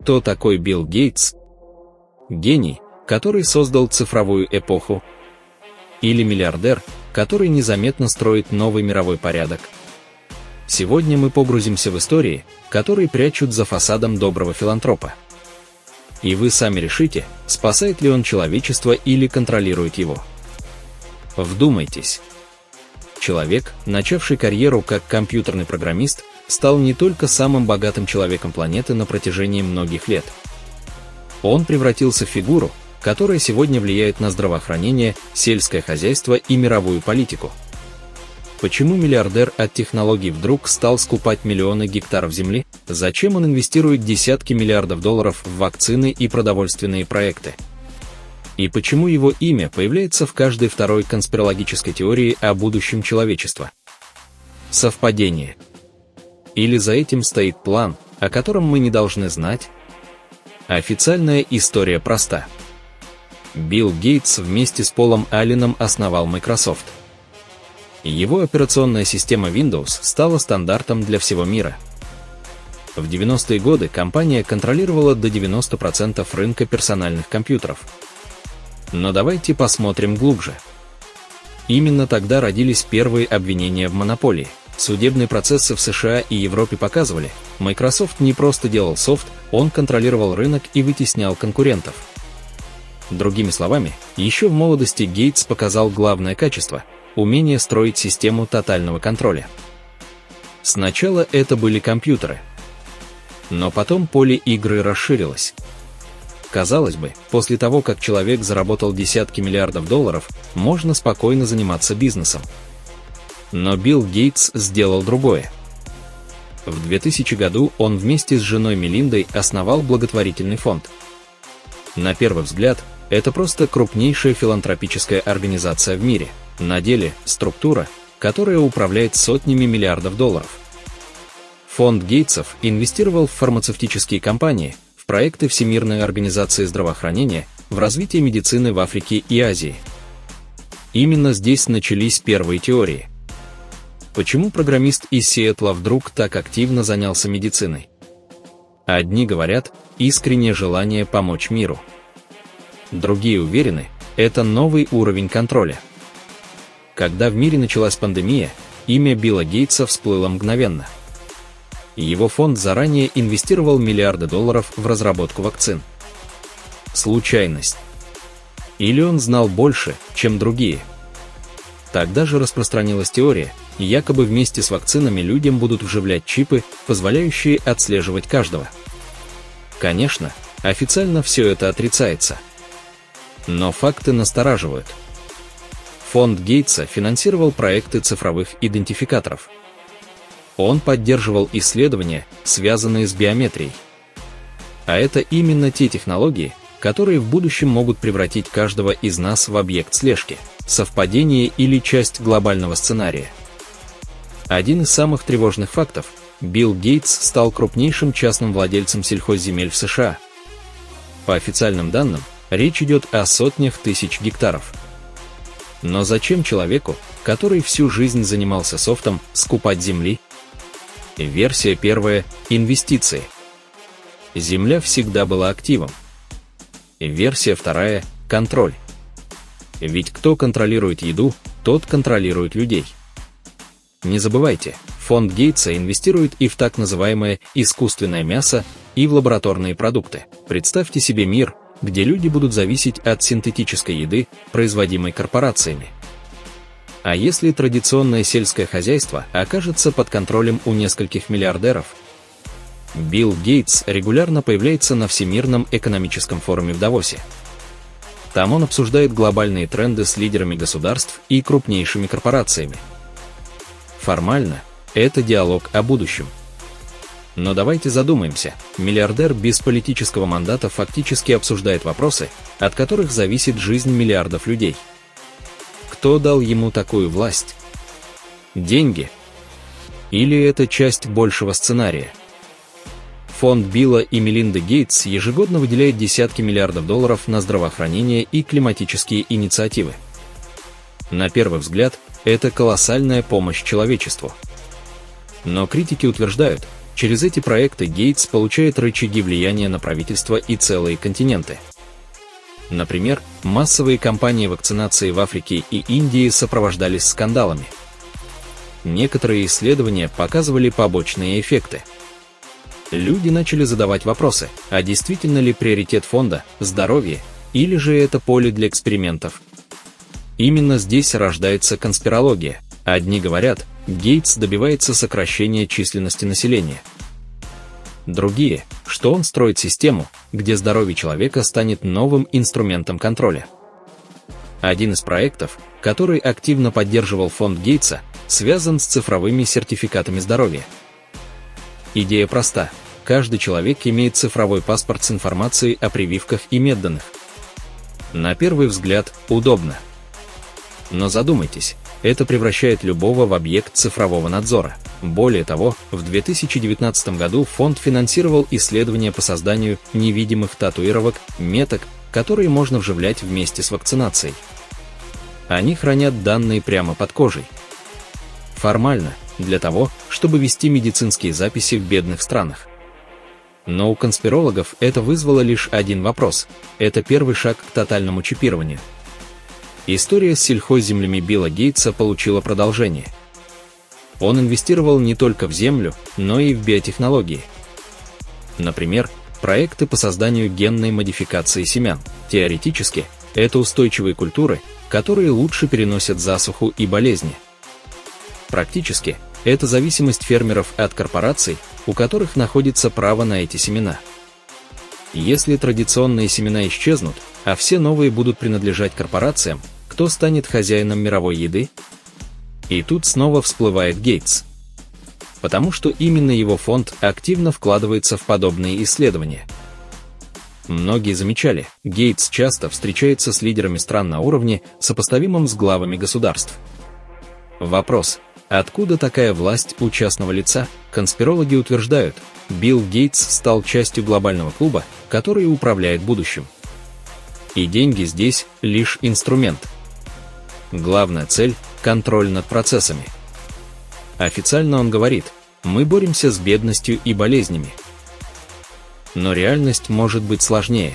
Кто такой Билл Гейтс? Гений, который создал цифровую эпоху? Или миллиардер, который незаметно строит новый мировой порядок? Сегодня мы погрузимся в истории, которые прячут за фасадом доброго филантропа. И вы сами решите, спасает ли он человечество или контролирует его. Вдумайтесь. Человек, начавший карьеру как компьютерный программист, стал не только самым богатым человеком планеты на протяжении многих лет. Он превратился в фигуру, которая сегодня влияет на здравоохранение, сельское хозяйство и мировую политику. Почему миллиардер от технологий вдруг стал скупать миллионы гектаров земли? Зачем он инвестирует десятки миллиардов долларов в вакцины и продовольственные проекты? И почему его имя появляется в каждой второй конспирологической теории о будущем человечества? Совпадение? Или за этим стоит план, о котором мы не должны знать? Официальная история проста. Билл Гейтс вместе с Полом Алленом основал Microsoft. Его операционная система Windows стала стандартом для всего мира. В 90-е годы компания контролировала до 90% рынка персональных компьютеров. Но давайте посмотрим глубже. Именно тогда родились первые обвинения в монополии. Судебные процессы в США и Европе показывали, Microsoft не просто делал софт, он контролировал рынок и вытеснял конкурентов. Другими словами, еще в молодости Гейтс показал главное качество – умение строить систему тотального контроля. Сначала это были компьютеры. Но потом поле игры расширилось. Казалось бы, после того, как человек заработал десятки миллиардов долларов, можно спокойно заниматься бизнесом. Но Билл Гейтс сделал другое. В 2000 году он вместе с женой Мелиндой основал благотворительный фонд. На первый взгляд, это просто крупнейшая филантропическая организация в мире. На деле – структура, которая управляет сотнями миллиардов долларов. Фонд Гейтсов инвестировал в фармацевтические компании, в проекты Всемирной организации здравоохранения, в развитие медицины в Африке и Азии. Именно здесь начались первые теории. Почему программист из Сиэтла вдруг так активно занялся медициной? Одни говорят, искреннее желание помочь миру. Другие уверены, это новый уровень контроля. Когда в мире началась пандемия, имя Билла Гейтса всплыло мгновенно. Его фонд заранее инвестировал миллиарды долларов в разработку вакцин. Случайность? Или он знал больше, чем другие? Тогда же распространилась теория, якобы вместе с вакцинами людям будут вживлять чипы, позволяющие отслеживать каждого. Конечно, официально все это отрицается. Но факты настораживают. Фонд Гейтса финансировал проекты цифровых идентификаторов. Он поддерживал исследования, связанные с биометрией. А это именно те технологии, которые в будущем могут превратить каждого из нас в объект слежки, совпадение или часть глобального сценария. Один из самых тревожных фактов – Билл Гейтс стал крупнейшим частным владельцем сельхозземель в США. По официальным данным, речь идет о сотнях тысяч гектаров. Но зачем человеку, который всю жизнь занимался софтом, скупать земли? Версия первая – инвестиции. Земля всегда была активом. Версия вторая – контроль. Ведь кто контролирует еду, тот контролирует людей. Не забывайте, фонд Гейтса инвестирует и в так называемое искусственное мясо, и в лабораторные продукты. Представьте себе мир, где люди будут зависеть от синтетической еды, производимой корпорациями. А если традиционное сельское хозяйство окажется под контролем у нескольких миллиардеров? Билл Гейтс регулярно появляется на Всемирном экономическом форуме в Давосе. Там он обсуждает глобальные тренды с лидерами государств и крупнейшими корпорациями. Формально, это диалог о будущем. Но давайте задумаемся, миллиардер без политического мандата фактически обсуждает вопросы, от которых зависит жизнь миллиардов людей. Кто дал ему такую власть? Деньги? Или это часть большего сценария? Фонд Билла и Мелинды Гейтс ежегодно выделяет десятки миллиардов долларов на здравоохранение и климатические инициативы. На первый взгляд, это колоссальная помощь человечеству. Но критики утверждают, Через эти проекты Гейтс получает рычаги влияния на правительство и целые континенты. Например, массовые кампании вакцинации в Африке и Индии сопровождались скандалами. Некоторые исследования показывали побочные эффекты. Люди начали задавать вопросы, а действительно ли приоритет фонда – здоровье, или же это поле для экспериментов? Именно здесь рождается конспирология. Одни говорят, Гейтс добивается сокращения численности населения. Другие, что он строит систему, где здоровье человека станет новым инструментом контроля. Один из проектов, который активно поддерживал фонд Гейтса, связан с цифровыми сертификатами здоровья. Идея проста. Каждый человек имеет цифровой паспорт с информацией о прививках и медданных. На первый взгляд, удобно. Но задумайтесь, это превращает любого в объект цифрового надзора. Более того, в 2019 году фонд финансировал исследования по созданию невидимых татуировок, меток, которые можно вживлять вместе с вакцинацией. Они хранят данные прямо под кожей. Формально, для того, чтобы вести медицинские записи в бедных странах. Но у конспирологов это вызвало лишь один вопрос. Это первый шаг к тотальному чипированию. История с сельхозземлями Билла Гейтса получила продолжение. Он инвестировал не только в землю, но и в биотехнологии. Например, проекты по созданию генной модификации семян. Теоретически, это устойчивые культуры, которые лучше переносят засуху и болезни. Практически, это зависимость фермеров от корпораций, у которых находится право на эти семена. Если традиционные семена исчезнут, а все новые будут принадлежать корпорациям, кто станет хозяином мировой еды? И тут снова всплывает Гейтс. Потому что именно его фонд активно вкладывается в подобные исследования. Многие замечали, Гейтс часто встречается с лидерами стран на уровне, сопоставимом с главами государств. Вопрос: откуда такая власть у частного лица? Конспирологи утверждают, Билл Гейтс стал частью глобального клуба, который управляет будущим. И деньги здесь лишь инструмент. Главная цель – контроль над процессами. Официально он говорит: мы боремся с бедностью и болезнями. Но реальность может быть сложнее.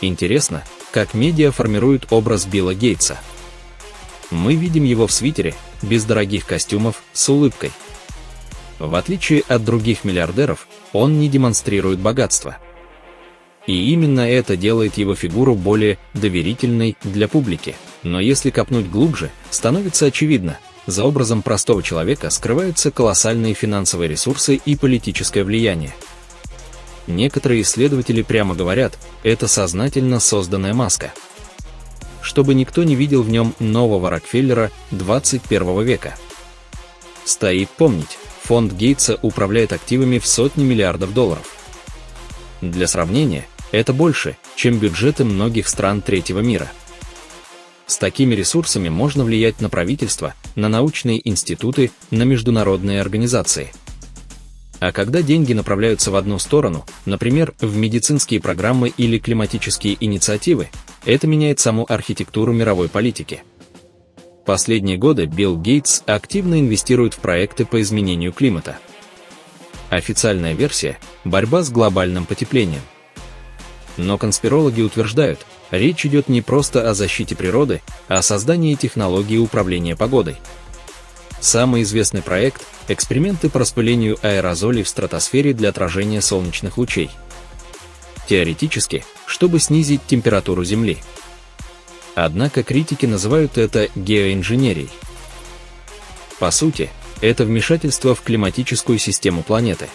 Интересно, как медиа формируют образ Билла Гейтса. Мы видим его в свитере, без дорогих костюмов, с улыбкой. В отличие от других миллиардеров, он не демонстрирует богатство. И именно это делает его фигуру более доверительной для публики. Но если копнуть глубже, становится очевидно, за образом простого человека скрываются колоссальные финансовые ресурсы и политическое влияние. Некоторые исследователи прямо говорят, это сознательно созданная маска. Чтобы никто не видел в нем нового Рокфеллера 21 века. Стоит помнить, фонд Гейтса управляет активами в сотни миллиардов долларов. Для сравнения, это больше, чем бюджеты многих стран третьего мира. С такими ресурсами можно влиять на правительство, на научные институты, на международные организации. А когда деньги направляются в одну сторону, например, в медицинские программы или климатические инициативы, это меняет саму архитектуру мировой политики. Последние годы Билл Гейтс активно инвестирует в проекты по изменению климата. Официальная версия – борьба с глобальным потеплением. Но конспирологи утверждают, речь идет не просто о защите природы, а о создании технологии управления погодой. Самый известный проект – эксперименты по распылению аэрозолей в стратосфере для отражения солнечных лучей. Теоретически, чтобы снизить температуру Земли. Однако критики называют это геоинженерией. По сути, это вмешательство в климатическую систему планеты.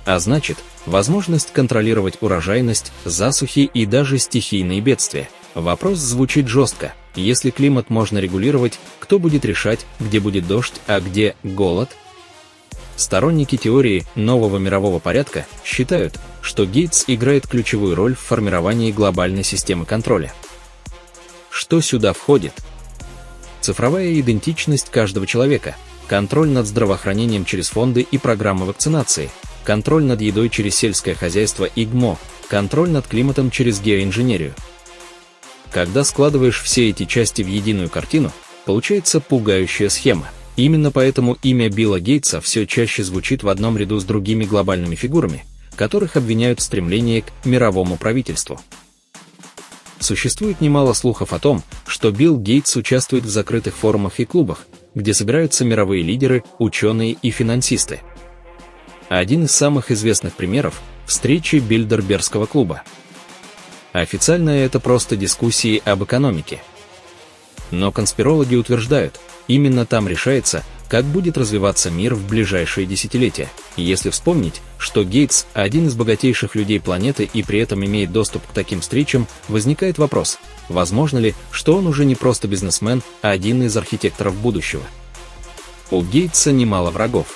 А значит, возможность контролировать урожайность, засухи и даже стихийные бедствия. Вопрос звучит жестко. Если климат можно регулировать, кто будет решать, где будет дождь, а где голод? Сторонники теории нового мирового порядка считают, что Гейтс играет ключевую роль в формировании глобальной системы контроля. Что сюда входит? Цифровая идентичность каждого человека, контроль над здравоохранением через фонды и программы вакцинации, контроль над едой через сельское хозяйство и ГМО, контроль над климатом через геоинженерию. Когда складываешь все эти части в единую картину, получается пугающая схема. Именно поэтому имя Билла Гейтса все чаще звучит в одном ряду с другими глобальными фигурами, которых обвиняют в стремлении к мировому правительству. Существует немало слухов о том, что Билл Гейтс участвует в закрытых форумах и клубах, где собираются мировые лидеры, ученые и финансисты. Один из самых известных примеров – встречи Бильдербергского клуба. Официально это просто дискуссии об экономике. Но конспирологи утверждают, именно там решается, как будет развиваться мир в ближайшие десятилетия. И если вспомнить, что Гейтс – один из богатейших людей планеты и при этом имеет доступ к таким встречам, возникает вопрос, возможно ли, что он уже не просто бизнесмен, а один из архитекторов будущего. У Гейтса немало врагов.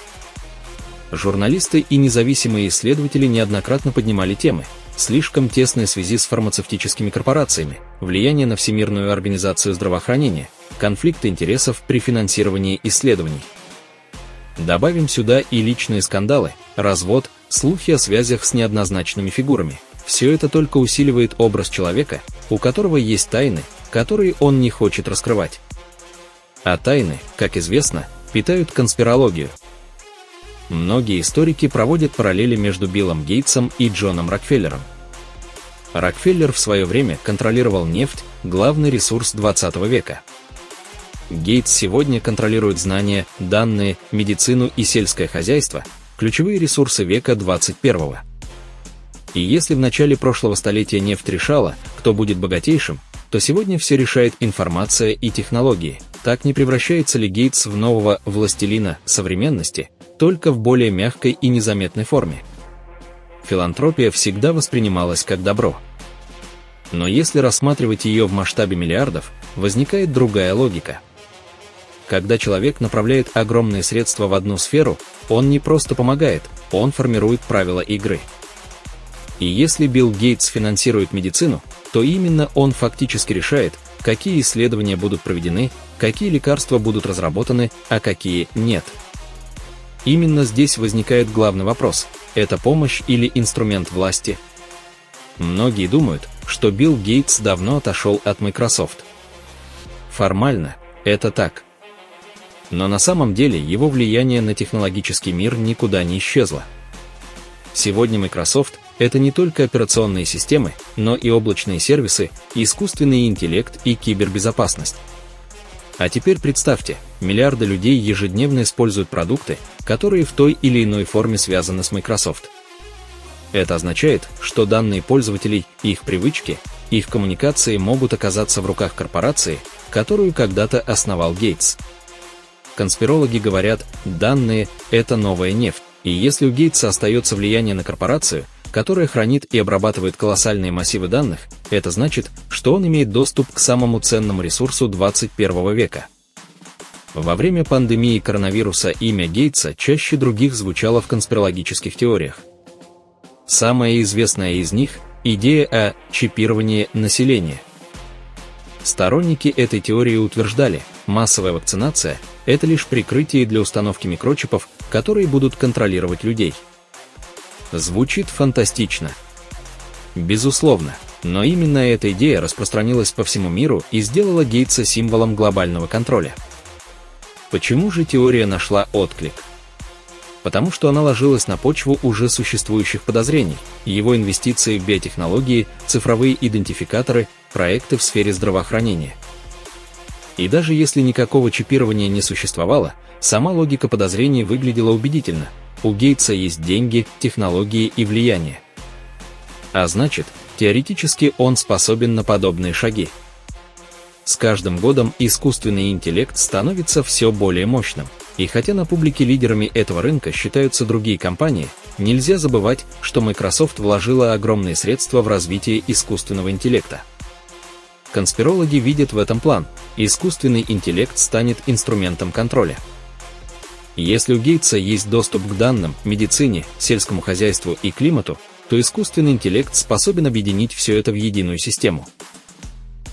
Журналисты и независимые исследователи неоднократно поднимали темы: слишком тесные связи с фармацевтическими корпорациями, влияние на Всемирную организацию здравоохранения, конфликты интересов при финансировании исследований. Добавим сюда и личные скандалы, развод, слухи о связях с неоднозначными фигурами. Все это только усиливает образ человека, у которого есть тайны, которые он не хочет раскрывать. А тайны, как известно, питают конспирологию. Многие историки проводят параллели между Биллом Гейтсом и Джоном Рокфеллером. Рокфеллер в свое время контролировал нефть, главный ресурс 20 века. Гейтс сегодня контролирует знания, данные, медицину и сельское хозяйство, ключевые ресурсы века 21. И если в начале прошлого столетия нефть решала, кто будет богатейшим, то сегодня все решает информация и технологии. Так не превращается ли Гейтс в нового властелина современности, только в более мягкой и незаметной форме? Филантропия всегда воспринималась как добро. Но если рассматривать ее в масштабе миллиардов, возникает другая логика. Когда человек направляет огромные средства в одну сферу, он не просто помогает, он формирует правила игры. И если Билл Гейтс финансирует медицину, то именно он фактически решает, какие исследования будут проведены, какие лекарства будут разработаны, а какие нет. Именно здесь возникает главный вопрос: это помощь или инструмент власти? Многие думают, что Билл Гейтс давно отошел от Microsoft. Формально это так. Но на самом деле его влияние на технологический мир никуда не исчезло. Сегодня Microsoft – это не только операционные системы, но и облачные сервисы, искусственный интеллект и кибербезопасность. А теперь представьте, миллиарды людей ежедневно используют продукты, которые в той или иной форме связаны с Microsoft. Это означает, что данные пользователей, их привычки, их коммуникации могут оказаться в руках корпорации, которую когда-то основал Гейтс. Конспирологи говорят, данные – это новая нефть, и если у Гейтса остается влияние на корпорацию, которая хранит и обрабатывает колоссальные массивы данных, это значит, что он имеет доступ к самому ценному ресурсу 21 века. Во время пандемии коронавируса имя Гейтса чаще других звучало в конспирологических теориях. Самая известная из них – идея о чипировании населения. Сторонники этой теории утверждали, массовая вакцинация – это лишь прикрытие для установки микрочипов, которые будут контролировать людей. Звучит фантастично. Безусловно, но именно эта идея распространилась по всему миру и сделала Гейтса символом глобального контроля. Почему же теория нашла отклик? Потому что она ложилась на почву уже существующих подозрений, его инвестиции в биотехнологии, цифровые идентификаторы, проекты в сфере здравоохранения. И даже если никакого чипирования не существовало, сама логика подозрений выглядела убедительно. У Гейтса есть деньги, технологии и влияние. А значит, теоретически он способен на подобные шаги. С каждым годом искусственный интеллект становится все более мощным. И хотя на публике лидерами этого рынка считаются другие компании, нельзя забывать, что Microsoft вложила огромные средства в развитие искусственного интеллекта. Конспирологи видят в этом план. Искусственный интеллект станет инструментом контроля. Если у Гейтса есть доступ к данным, медицине, сельскому хозяйству и климату, то искусственный интеллект способен объединить все это в единую систему.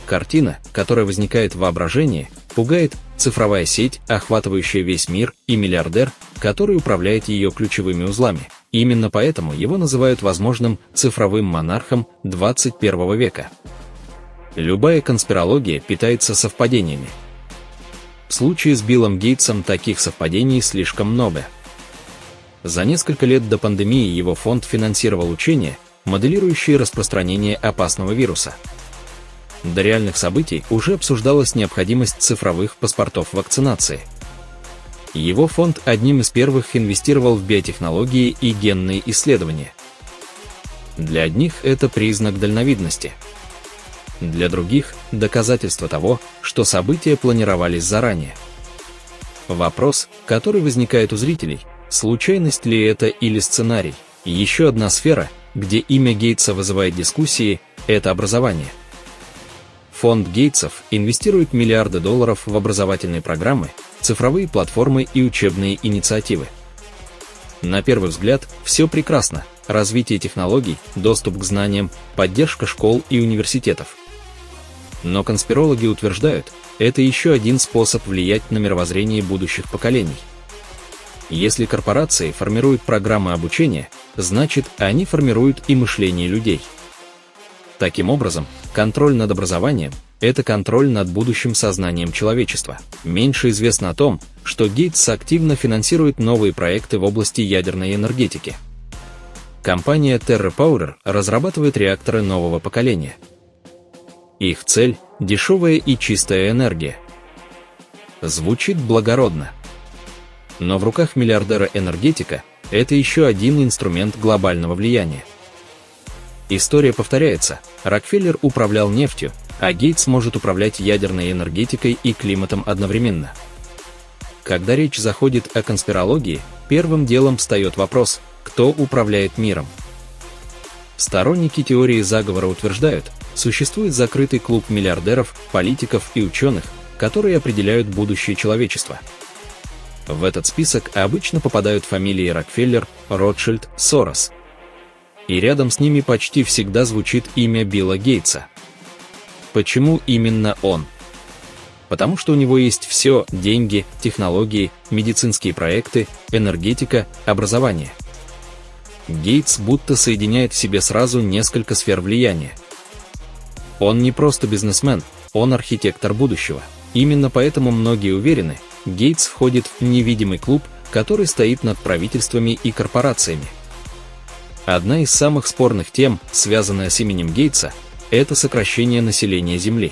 Картина, которая возникает в воображении, пугает: цифровая сеть, охватывающая весь мир, и миллиардер, который управляет ее ключевыми узлами. Именно поэтому его называют возможным цифровым монархом 21 века. Любая конспирология питается совпадениями. В случае с Биллом Гейтсом таких совпадений слишком много. За несколько лет до пандемии его фонд финансировал учения, моделирующие распространение опасного вируса. До реальных событий уже обсуждалась необходимость цифровых паспортов вакцинации. Его фонд одним из первых инвестировал в биотехнологии и генные исследования. Для одних это признак дальновидности. Для других – доказательство того, что события планировались заранее. Вопрос, который возникает у зрителей – случайность ли это или сценарий? Еще одна сфера, где имя Гейтса вызывает дискуссии – это образование. Фонд Гейтсов инвестирует миллиарды долларов в образовательные программы, цифровые платформы и учебные инициативы. На первый взгляд, все прекрасно – развитие технологий, доступ к знаниям, поддержка школ и университетов. Но конспирологи утверждают, это еще один способ влиять на мировоззрение будущих поколений. Если корпорации формируют программы обучения, значит, они формируют и мышление людей. Таким образом, контроль над образованием – это контроль над будущим сознанием человечества. Меньше известно о том, что Гейтс активно финансирует новые проекты в области ядерной энергетики. Компания TerraPower разрабатывает реакторы нового поколения. Их цель – дешевая и чистая энергия. Звучит благородно. Но в руках миллиардера-энергетика это еще один инструмент глобального влияния. История повторяется. Рокфеллер управлял нефтью, а Гейтс может управлять ядерной энергетикой и климатом одновременно. Когда речь заходит о конспирологии, первым делом встает вопрос, кто управляет миром. Сторонники теории заговора утверждают, существует закрытый клуб миллиардеров, политиков и ученых, которые определяют будущее человечества. В этот список обычно попадают фамилии Рокфеллер, Ротшильд, Сорос. И рядом с ними почти всегда звучит имя Билла Гейтса. Почему именно он? Потому что у него есть все – деньги, технологии, медицинские проекты, энергетика, образование. Гейтс будто соединяет в себе сразу несколько сфер влияния. Он не просто бизнесмен, он архитектор будущего. Именно поэтому многие уверены, Гейтс входит в невидимый клуб, который стоит над правительствами и корпорациями. Одна из самых спорных тем, связанная с именем Гейтса, это сокращение населения Земли.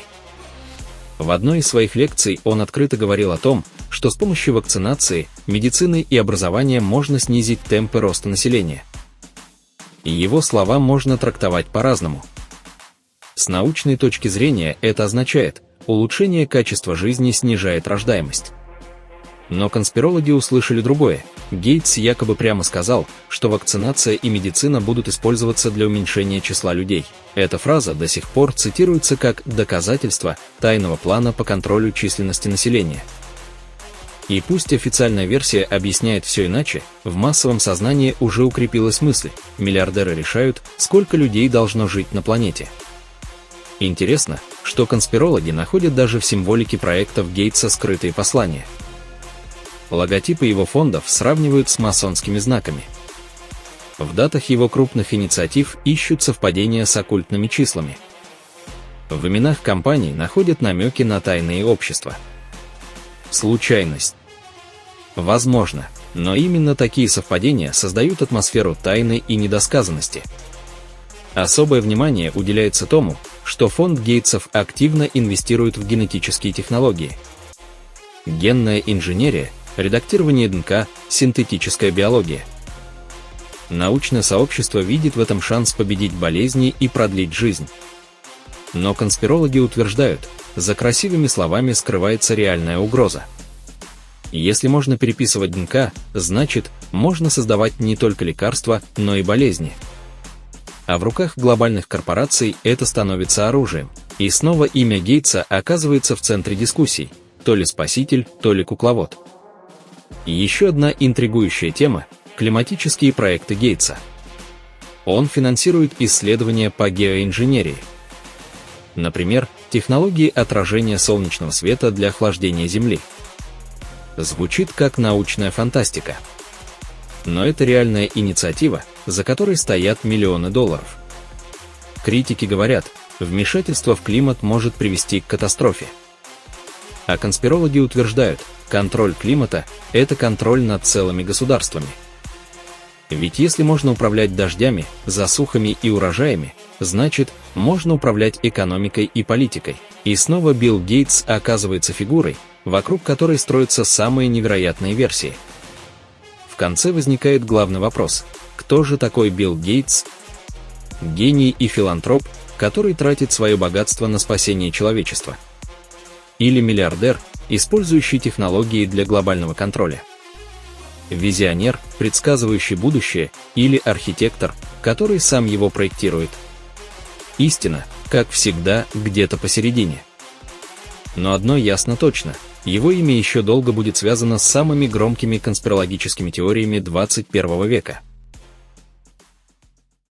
В одной из своих лекций он открыто говорил о том, что с помощью вакцинации, медицины и образования можно снизить темпы роста населения. И его слова можно трактовать по-разному. С научной точки зрения это означает, улучшение качества жизни снижает рождаемость. Но конспирологи услышали другое. Гейтс якобы прямо сказал, что вакцинация и медицина будут использоваться для уменьшения числа людей. Эта фраза до сих пор цитируется как доказательство тайного плана по контролю численности населения. И пусть официальная версия объясняет все иначе, в массовом сознании уже укрепилась мысль: миллиардеры решают, сколько людей должно жить на планете. Интересно, что конспирологи находят даже в символике проектов Гейтса скрытые послания. Логотипы его фондов сравнивают с масонскими знаками. В датах его крупных инициатив ищут совпадения с оккультными числами. В именах компаний находят намеки на тайные общества. Случайность? Возможно, но именно такие совпадения создают атмосферу тайны и недосказанности. Особое внимание уделяется тому, что фонд Гейтсов активно инвестирует в генетические технологии. Генная инженерия, редактирование ДНК, синтетическая биология. Научное сообщество видит в этом шанс победить болезни и продлить жизнь. Но конспирологи утверждают, за красивыми словами скрывается реальная угроза. Если можно переписывать ДНК, значит, можно создавать не только лекарства, но и болезни. А в руках глобальных корпораций это становится оружием. И снова имя Гейтса оказывается в центре дискуссий. То ли спаситель, то ли кукловод. И еще одна интригующая тема – климатические проекты Гейтса. Он финансирует исследования по геоинженерии. Например, технологии отражения солнечного света для охлаждения Земли. Звучит как научная фантастика. Но это реальная инициатива, за которой стоят миллионы долларов. Критики говорят, вмешательство в климат может привести к катастрофе. А конспирологи утверждают, контроль климата – это контроль над целыми государствами. Ведь если можно управлять дождями, засухами и урожаями, значит, можно управлять экономикой и политикой. И снова Билл Гейтс оказывается фигурой, вокруг которой строятся самые невероятные версии. В конце возникает главный вопрос: кто же такой Билл Гейтс? Гений и филантроп, который тратит свое богатство на спасение человечества? Или миллиардер, использующий технологии для глобального контроля? Визионер, предсказывающий будущее, или архитектор, который сам его проектирует? Истина, как всегда, где-то посередине. Но одно ясно точно: его имя еще долго будет связано с самыми громкими конспирологическими теориями 21 века.